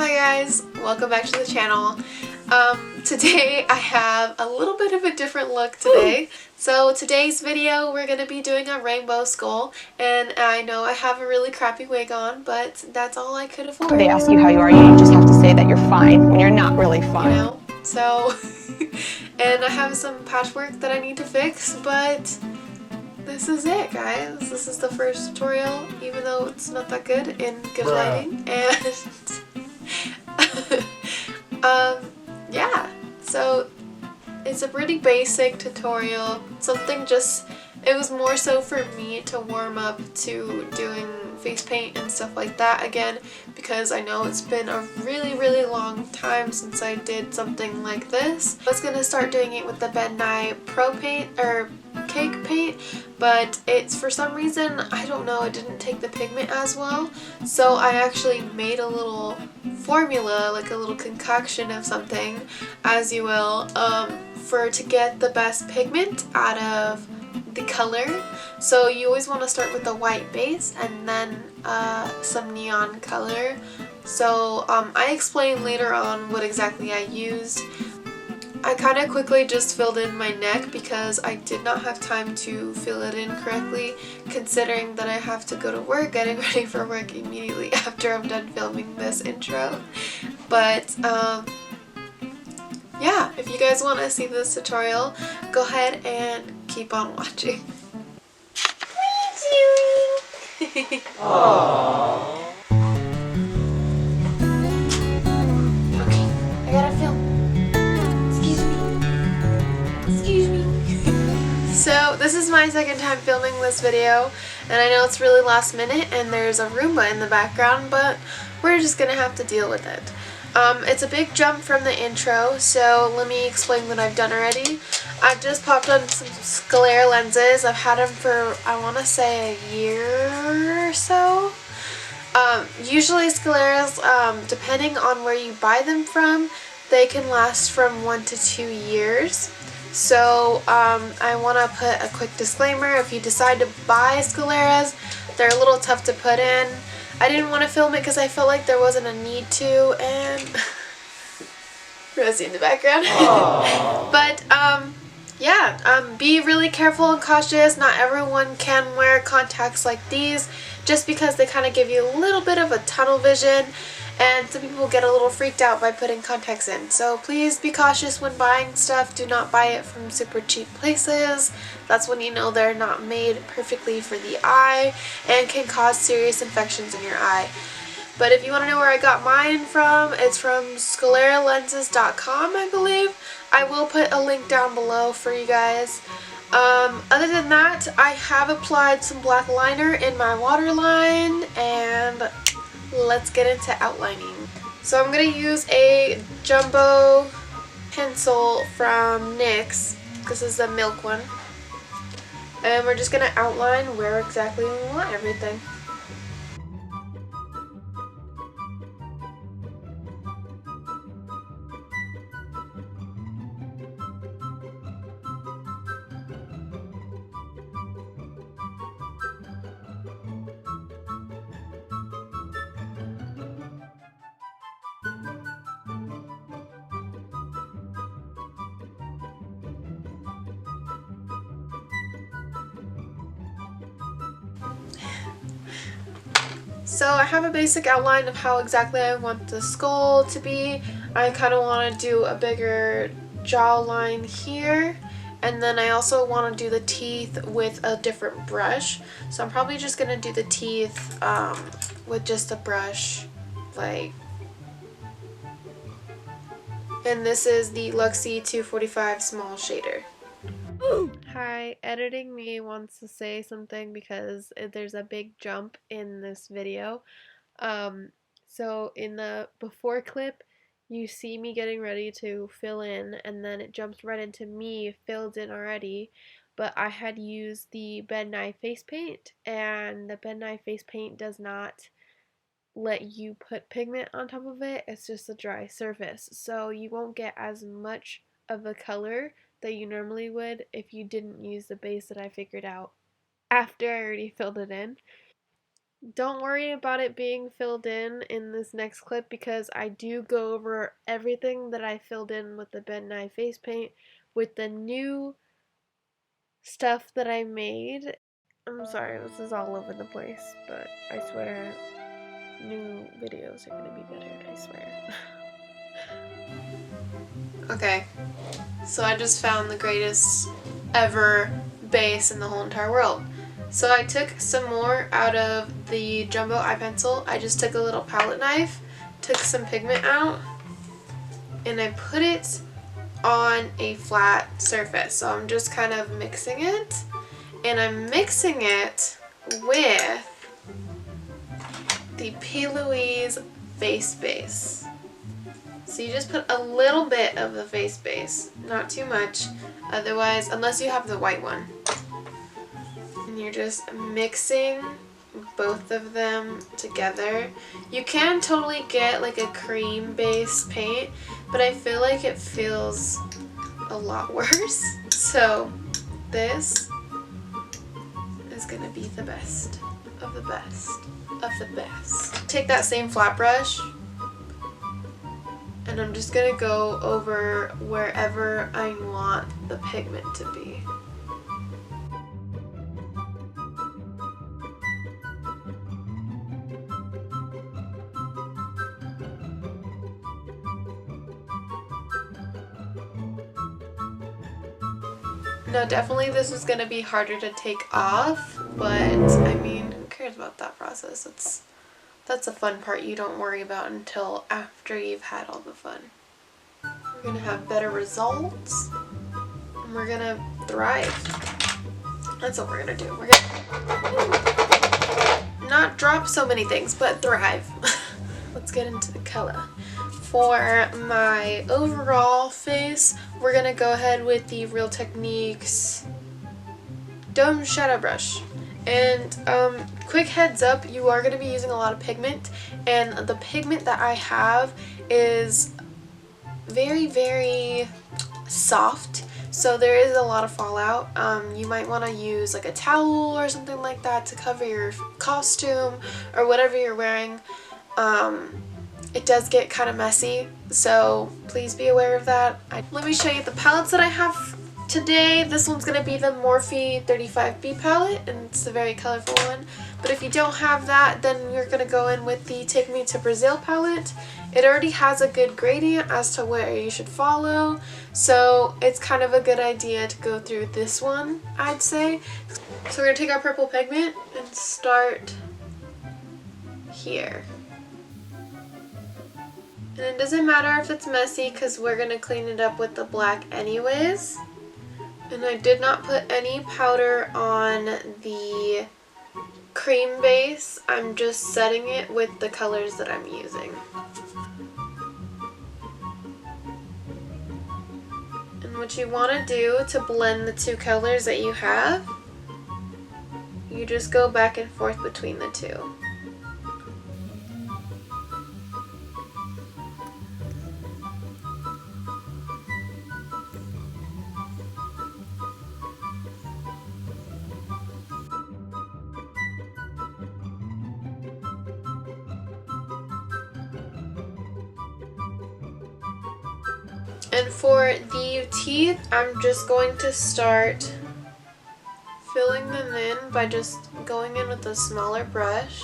Hi guys, welcome back to the channel. Today I have a little bit of a different look today. So today's video we're going to be doing a rainbow skull, and I know I have a really crappy wig on, but that's all I could afford. They ask you how you are, you just have to say that you're fine when you're not really fine. You know? So, and I have some patchwork that I need to fix, but this is it, guys. This is the first tutorial, even though it's not that good in good lighting. And yeah, so it's a pretty basic tutorial. It was more so for me to warm up to doing face paint and stuff like that again, because I know it's been a really long time since I did something like this. I was gonna start doing it with the Ben Nye Pro Paint, or cake paint, but it's, for some reason, I don't know, it didn't take the pigment as well, so I actually made a little formula, like a little concoction of something, as you will, to get the best pigment out of the color. So you always want to start with the white base and then some neon color. So I explain later on what exactly I used. I kind of quickly just filled in my neck because I did not have time to fill it in correctly, considering that I have to go to work, getting ready for work immediately after I'm done filming this intro. But yeah, if you guys want to see this tutorial, go ahead and keep on watching. Aww. Okay, I gotta film. Excuse me. So this is my second time filming this video, and I know it's really last minute and there's a Roomba in the background, but we're just gonna have to deal with it. It's a big jump from the intro, so let me explain what I've done already. I've just popped on some sclera lenses. I've had them for, I want to say, a year or so. Usually scleras, depending on where you buy them from, they can last from 1 to 2 years. So I want to put a quick disclaimer. If you decide to buy scleras, they're a little tough to put in. I didn't want to film it because I felt like there wasn't a need to, and Rosie in the background. But yeah, be really careful and cautious. Not everyone can wear contacts like these, just because they kind of give you a little bit of a tunnel vision, and some people get a little freaked out by putting contacts in. So please be cautious when buying stuff. Do not buy it from super cheap places. That's when you know they're not made perfectly for the eye and can cause serious infections in your eye. But if you want to know where I got mine from, it's from scleralenses.com, I believe. I will put a link down below for you guys. Other than that, I have applied some black liner in my waterline, and let's get into outlining. So I'm going to use a jumbo pencil from NYX. This is the milk one. And we're just going to outline where exactly we want everything. So I have a basic outline of how exactly I want the skull to be. I kind of want to do a bigger jawline here, and then I also want to do the teeth with a different brush. So I'm probably just going to do the teeth with just a brush, like, and this is the Luxie 245 small shader. Hi, editing me wants to say something because there's a big jump in this video. So in the before clip, you see me getting ready to fill in, and then it jumps right into me filled in already. But I had used the Ben Nye face paint, and the Ben Nye face paint does not let you put pigment on top of it. It's just a dry surface, so you won't get as much of a color that you normally would if you didn't use the base that I figured out after I already filled it in. Don't worry about it being filled in this next clip because I do go over everything that I filled in with the Ben Nye face paint with the new stuff that I made. I'm sorry, this is all over the place, but I swear new videos are gonna be better, I swear. Okay, so I just found the greatest ever base in the whole entire world. So I took some more out of the jumbo eye pencil. I just took a little palette knife, took some pigment out, and I put it on a flat surface. So I'm just kind of mixing it, and I'm mixing it with the P. Louise face base. So you just put a little bit of the face base, not too much, otherwise, unless you have the white one. And you're just mixing both of them together. You can totally get like a cream based paint, but I feel like it feels a lot worse. So this is gonna be the best of the best of the best. Take that same flat brush, and I'm just gonna go over wherever I want the pigment to be. Now definitely this is gonna be harder to take off, but I mean, who cares about that process? That's a fun part you don't worry about until after you've had all the fun. We're gonna have better results, and we're gonna thrive. That's what we're gonna do. We're gonna not drop so many things, but thrive. Let's get into the color. For my overall face, we're gonna go ahead with the Real Techniques Dome Shadow Brush. And quick heads up, you are going to be using a lot of pigment, and the pigment that I have is very, very soft, so there is a lot of fallout. You might want to use like a towel or something like that to cover your costume or whatever you're wearing. It does get kind of messy, so please be aware of that. Let me show you the palettes that I have today. This one's going to be the Morphe 35B palette, and it's a very colorful one. But if you don't have that, then you're going to go in with the Take Me to Brazil palette. It already has a good gradient as to where you should follow, so it's kind of a good idea to go through this one, I'd say. So we're going to take our purple pigment and start here. And it doesn't matter if it's messy because we're going to clean it up with the black anyways. And I did not put any powder on the cream base. I'm just setting it with the colors that I'm using. And what you want to do to blend the two colors that you have, you just go back and forth between the two. And for the teeth, I'm just going to start filling them in by just going in with a smaller brush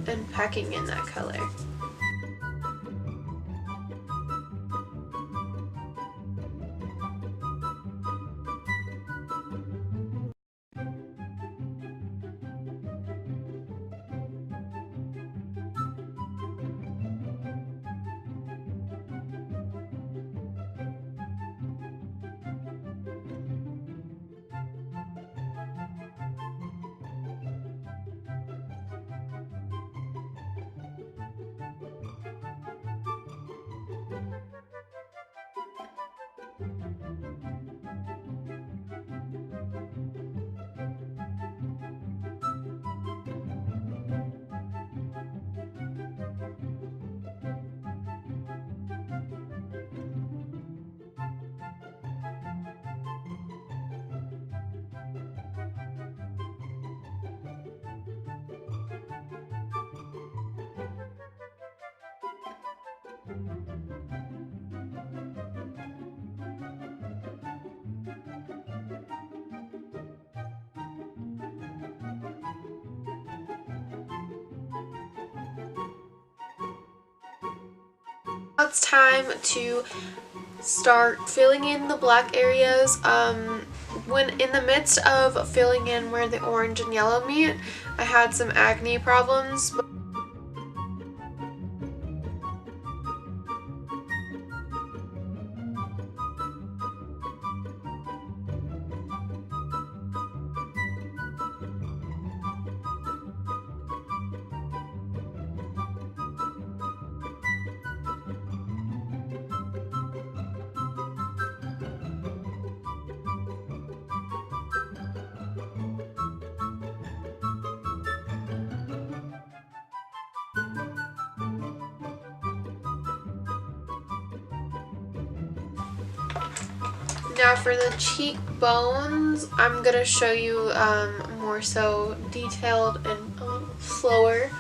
and packing in that color. Now it's time to start filling in the black areas. When in the midst of filling in where the orange and yellow meet, I had some acne problems. Now for the cheekbones, I'm going to show you more so detailed and a little slower.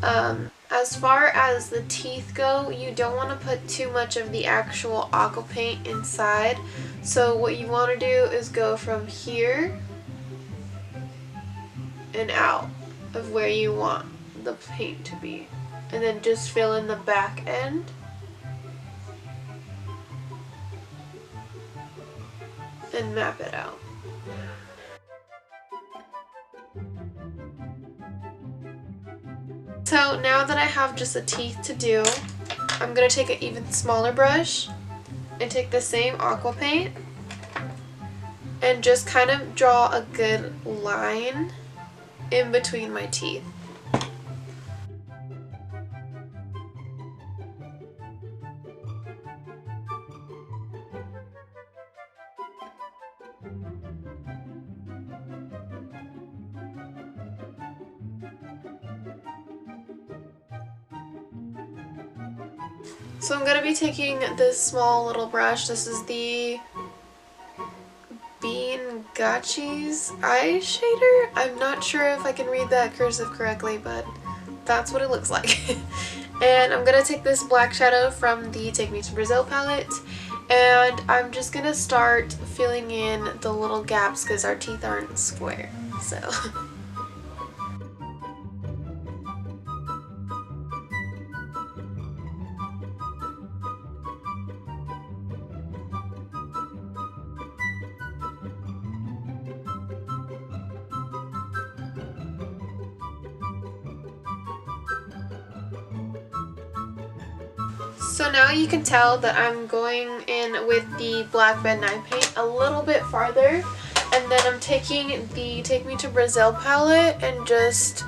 As far as the teeth go, you don't want to put too much of the actual aqua paint inside. So what you want to do is go from here and out of where you want the paint to be. And then just fill in the back end. And map it out. So now that I have just the teeth to do, I'm going to take an even smaller brush and take the same aqua paint and just kind of draw a good line in between my teeth. So I'm going to be taking this small little brush. This is the Bean Gotchi's eye shader. I'm not sure if I can read that cursive correctly, but that's what it looks like. And I'm going to take this black shadow from the Take Me to Brazil palette, and I'm just going to start filling in the little gaps because our teeth aren't square. So So now you can tell that I'm going in with the black midnight paint a little bit farther, and then I'm taking the Take Me to Brazil palette and just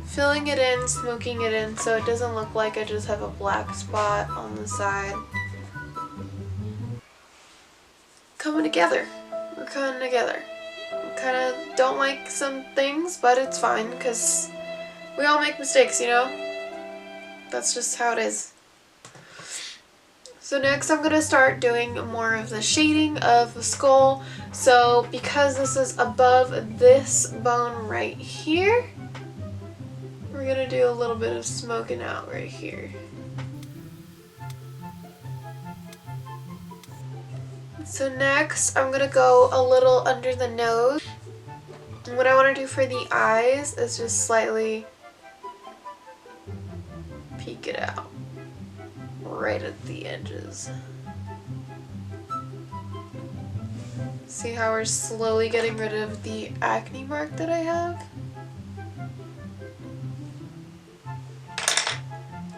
filling it in, smoking it in so it doesn't look like I just have a black spot on the side. Coming together. We're coming together. I kind of don't like some things, but it's fine because we all make mistakes, you know? That's just how it is. So next I'm going to start doing more of the shading of the skull. So because this is above this bone right here, we're going to do a little bit of smoking out right here. So next I'm going to go a little under the nose. And what I want to do for the eyes is just slightly peek it out. Right at the edges. See how we're slowly getting rid of the acne mark that I have?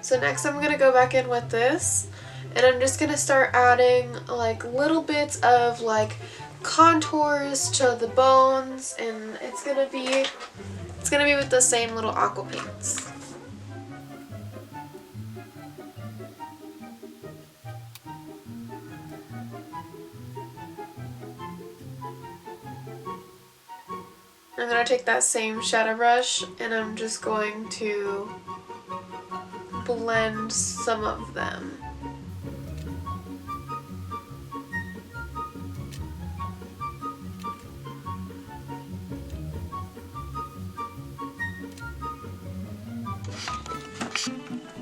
So next I'm going to go back in with this, and I'm just going to start adding like little bits of like contours to the bones, and it's going to be with the same little aqua paints. I'm going to take that same shadow brush and I'm just going to blend some of them.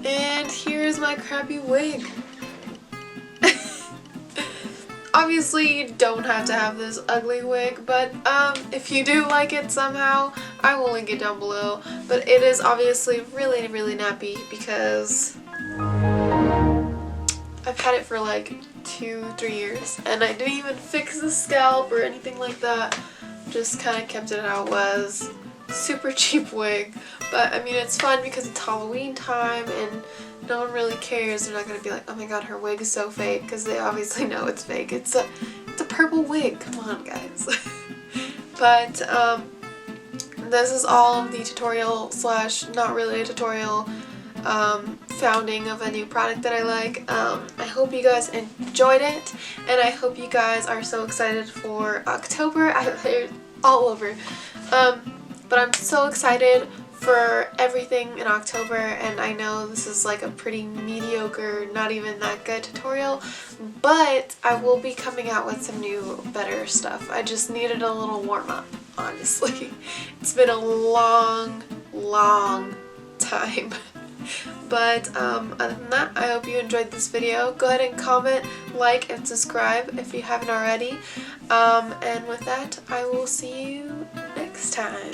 And here's my crappy wig. Obviously you don't have to have this ugly wig, but if you do like it somehow, I will link it down below. But it is obviously really, really nappy because I've had it for like 2-3 years and I didn't even fix the scalp or anything like that. Just kind of kept it how it was. Super cheap wig, but I mean it's fun because it's Halloween time and no one really cares. They're not gonna be like, oh my god, her wig is so fake, because they obviously know it's fake. It's a purple wig. Come on, guys. But this is all of the tutorial slash not really a tutorial founding of a new product that I like. I hope you guys enjoyed it, and I hope you guys are so excited for October. They're all over. But I'm so excited for everything in October, and I know this is like a pretty mediocre, not even that good tutorial, but I will be coming out with some new, better stuff. I just needed a little warm-up, honestly. It's been a long, long time. But other than that, I hope you enjoyed this video. Go ahead and comment, like, and subscribe if you haven't already. And with that, I will see you next time.